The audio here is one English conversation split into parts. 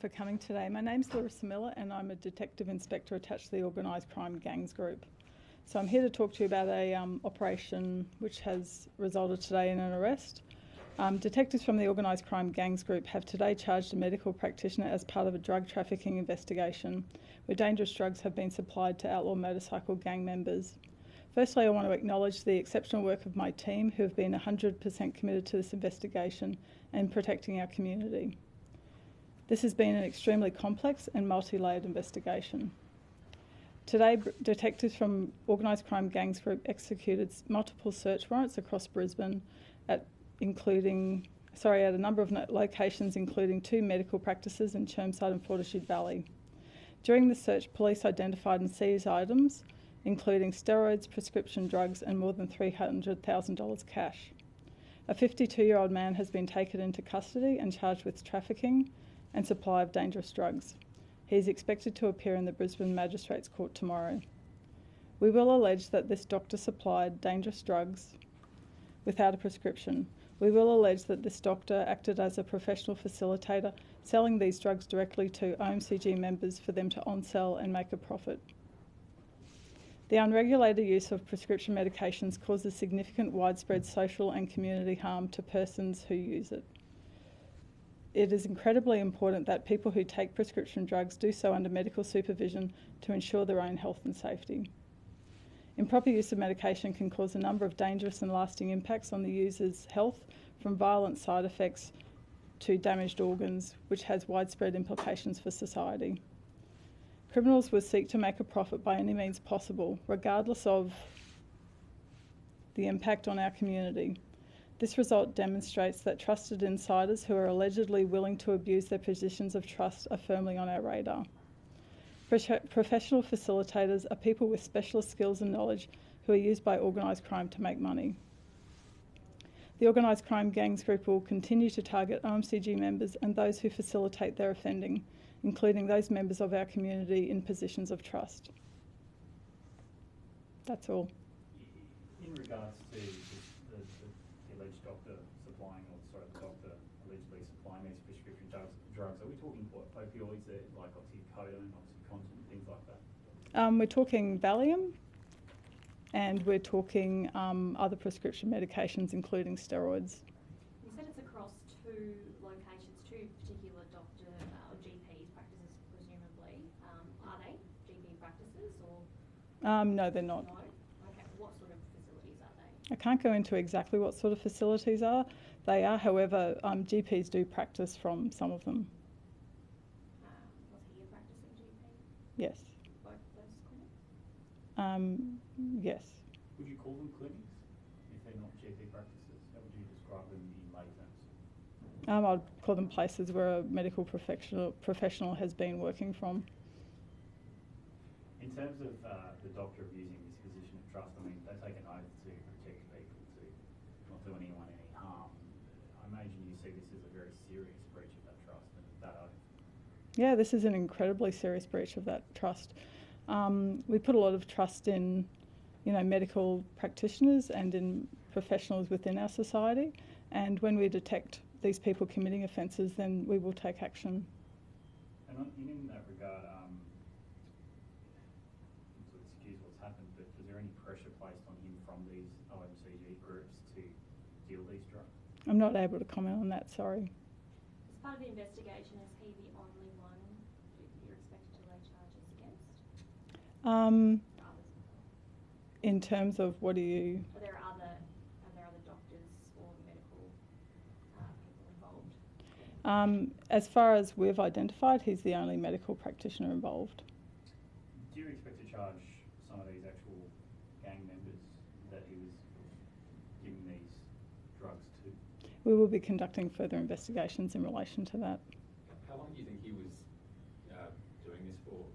For coming today. My name's Larissa Miller and I'm a Detective Inspector attached to the Organised Crime Gangs Group. So I'm here to talk to you about a operation which has resulted today in an arrest. Detectives from the Organised Crime Gangs Group have today charged a medical practitioner as part of a drug trafficking investigation where dangerous drugs have been supplied to outlaw motorcycle gang members. Firstly, I want to acknowledge the exceptional work of my team who have been 100% committed to this investigation and protecting our community. This has been an extremely complex and multi-layered investigation. Today, detectives from Organised Crime Gangs Group executed multiple search warrants across Brisbane at a number of locations, including 2 medical practices in Chermside and Fortitude Valley. During the search, police identified and seized items, including steroids, prescription drugs, and more than $300,000 cash. A 52-year-old man has been taken into custody and charged with trafficking and supply of dangerous drugs. He is expected to appear in the Brisbane Magistrates Court tomorrow. We will allege that this doctor supplied dangerous drugs without a prescription. We will allege that this doctor acted as a professional facilitator, selling these drugs directly to OMCG members for them to on-sell and make a profit. The unregulated use of prescription medications causes significant widespread social and community harm to persons who use it. It is incredibly important that people who take prescription drugs do so under medical supervision to ensure their own health and safety. Improper use of medication can cause a number of dangerous and lasting impacts on the user's health, from violent side effects to damaged organs, which has widespread implications for society. Criminals will seek to make a profit by any means possible, regardless of the impact on our community. This result demonstrates that trusted insiders who are allegedly willing to abuse their positions of trust are firmly on our radar. Professional facilitators are people with specialist skills and knowledge who are used by organised crime to make money. The Organised Crime Gangs Group will continue to target OMCG members and those who facilitate their offending, including those members of our community in positions of trust. That's all. In regards to the alleged doctor the doctor allegedly supplying these prescription drugs, are we talking opioids, like oxycodone, oxycontin, things like that? We're talking Valium, and we're talking other prescription medications, including steroids. You said it's across 2 locations, 2 particular doctor or GPs practices, presumably. Are they GP practices or? No, they're not. No? Okay. What sort of facilities are they? I can't go into exactly what sort of facilities they are. However, GPs do practice from some of them. Was he a practicing GP? Yes. Both of those clinics? Yes. Would you call them clinics if they're not GP practices? How would you describe them in lay terms? I'd call them places where a medical professional has been working from. In terms of the doctor abusing this position of trust, I mean, they take an oath to protect people, to not do anyone any harm. I imagine you see this as a very serious breach of that trust and that oath. Yeah, this is an incredibly serious breach of that trust. We put a lot of trust in, medical practitioners and in professionals within our society, and when we detect these people committing offences, then we will take action. And in that regard, excuse what's happened, but is there any pressure placed on him from these OMCG groups to deal these drugs? I'm not able to comment on that, sorry. As part of the investigation, is he the only one you're expected to lay charges against? In terms of what do you... Are there other doctors or medical people involved? As far as we've identified, he's the only medical practitioner involved. Do you expect to charge some of these actual gang members that he was giving these drugs to? We will be conducting further investigations in relation to that. How long do you think he was doing this for?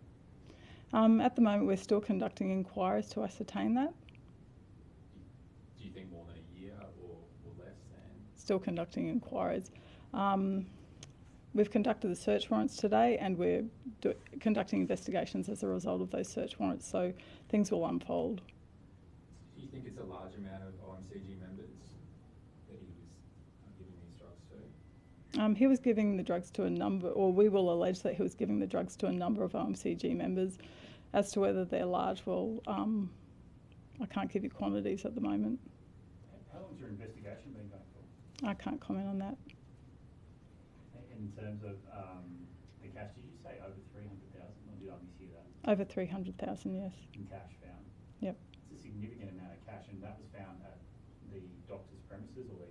At the moment, we're still conducting inquiries to ascertain that. Do you think more than a year or less than? Still conducting inquiries. We've conducted the search warrants today and we're conducting investigations as a result of those search warrants, so things will unfold. Do you think it's a large amount of OMCG members that he was giving these drugs to? He was giving the drugs to a number, or we will allege that he was giving the drugs to a number of OMCG members. As to whether they're large, well, I can't give you quantities at the moment. How long's your investigation been going for? I can't comment on that. In terms of the cash, did you say over 300,000 or did I mishear that? Over 300,000, yes. In cash found? Yep. It's a significant amount of cash, and that was found at the doctor's premises or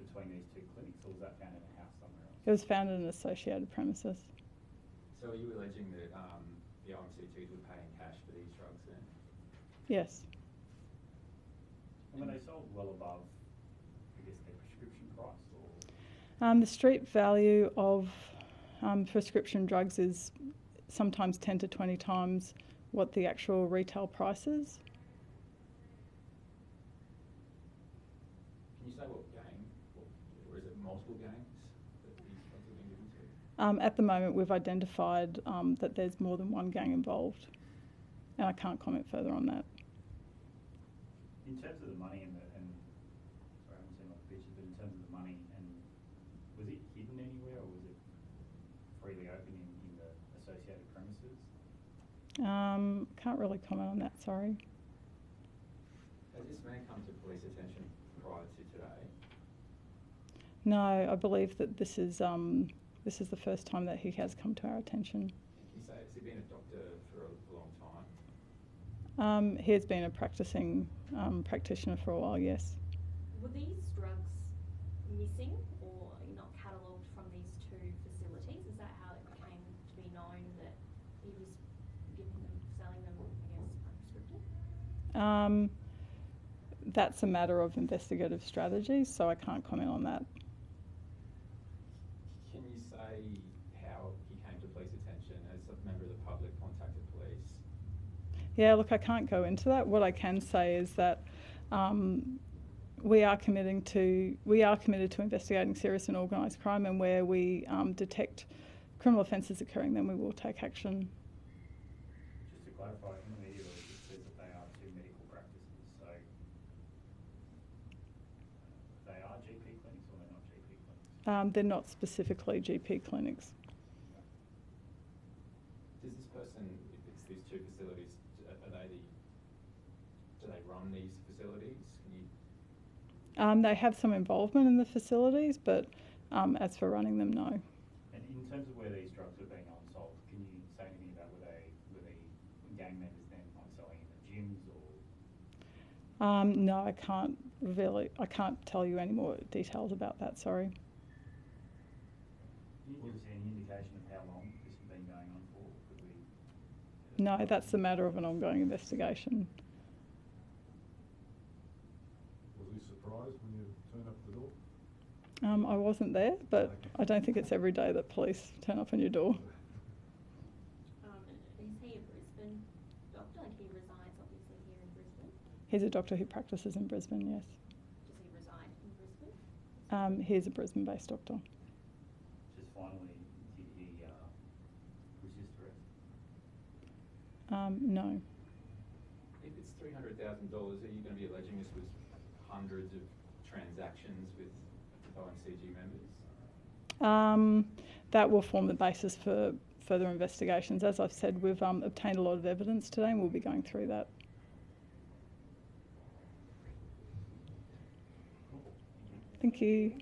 between these two clinics, or was that found in a house somewhere else? It was found in associated premises. So are you alleging that the OMCGs were paying cash for these drugs then? Yes. And when they sold well above, I guess, their prescription price, or? The street value of prescription drugs is sometimes 10 to 20 times what the actual retail price is. Can you say what gang, or is it multiple gangs that these drugs are being given to? At the moment, we've identified that there's more than one gang involved, and I can't comment further on that. In terms of the money and sorry, I haven't seen like the pictures, but in terms of the money, and was it hidden anywhere or was it freely open in the associated premises? Can't really comment on that, sorry. Has this man come to police attention prior to today? No, I believe that this is the first time that he has come to our attention. Can you say, has he been a doctor for a long time? He has been a practicing practitioner for a while, yes. Were these drugs missing or not catalogued from these two facilities? Is that how it came to be known that he was giving them, selling them, I guess, unprescripted? That's a matter of investigative strategy, so I can't comment on that. Can you say how he came to police attention as a member of the public contacted police? Yeah, look, I can't go into that. What I can say is that we are committed to investigating serious and organised crime, and where we detect criminal offences occurring, then we will take action. Just to clarify, in the media release it says that they are two medical practices, so they are GP clinics or they're not GP clinics? They're not specifically GP clinics. Does this person, if it's these two facilities, do they run these facilities? Can you? They have some involvement in the facilities, but as for running them, no. And in terms of where these drugs are being unsold, can you say anything about were they gang members then unselling in the gyms or? No, I can't tell you any more details about that, sorry. Can you give us any indication of how long this has been going on for? Could we? No, that's a matter of an ongoing investigation. Was he surprised when you turned up at the door? I wasn't there, but I don't think it's every day that police turn up on your door. Is he a Brisbane doctor? Like he resides obviously here in Brisbane? He's a doctor who practices in Brisbane, yes. Does he reside in Brisbane? He's a Brisbane-based doctor. Just finally, did he resist arrest? No. If it's $300,000, are you going to be alleging this was hundreds of transactions with OMCG members? That will form the basis for further investigations. As I've said, we've obtained a lot of evidence today and we'll be going through that. Thank you.